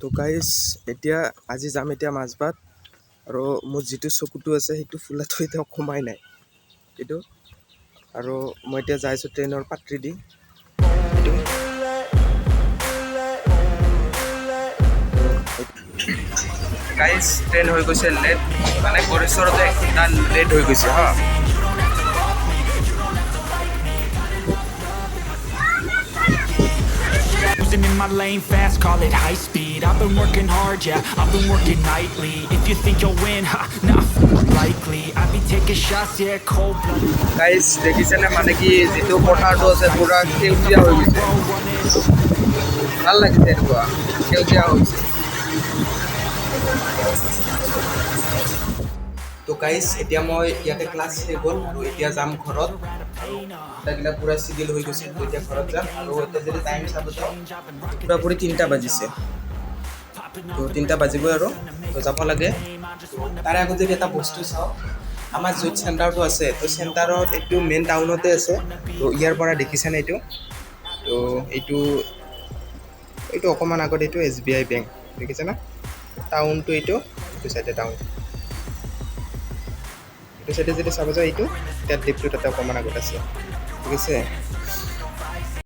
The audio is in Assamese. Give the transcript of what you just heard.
তো গাইজ এতিয়া আজি যাম এতিয়া মাজবাট আৰু মোৰ যিটো চকুটো আছে সেইটো ফুলাটো এতিয়া কমাই নাই এইটো আৰু মই এতিয়া যাই আছোঁ ট্ৰেইনৰ পাত্ৰি দি এইটো গাইজ ট্ৰেইন হৈ গৈছে লেট মানে গড়েশ্বৰতে 1 ঘণ্টা লেট হৈ গৈছে হা In my lane fast, call it high speed. I've been working hard, yeah, I've been working nightly. If you think you'll win, ha, nah, likely. I be taking shots, yeah, cold blooded. Guys, দেখিছেনে মানে কি যেটো পথাৰটো আছে পুৰা সেউজীয়া হৈ গৈছে ভাল লাগিছে এনেকুৱা সেউজীয়া হৈছে তো গাইজ এতিয়া মই ইয়াতে ক্লাছ শেষ হ'ল আৰু এতিয়া যাম ঘৰত তাগিলা পুৰা চিডিউল হৈ গৈছে তো এতিয়া ঘৰত যাম আৰু এতিয়া যদি টাইম চাব যাওঁ পুৰাপুৰি 3টা বাজিছে তো 3টা বাজিবই আৰু তো যাব লাগে তাৰে আগত যদি এটা বস্তু চাওঁ আমাৰ য'ত চেণ্টাৰটো আছে তো চেণ্টাৰত এইটো মেইন টাউনতে আছে তো ইয়াৰ পৰা দেখিছেনে এইটো তো এইটো অকণমান আগত এইটো SBI বেংক দেখিছে না টাউনটো এইটো চাইডে টাউন এইটো চাইডে যদি চাব যাওঁ এইটো তেল ডিপটো তাতে অকণমান আগত আছে ঠিক আছে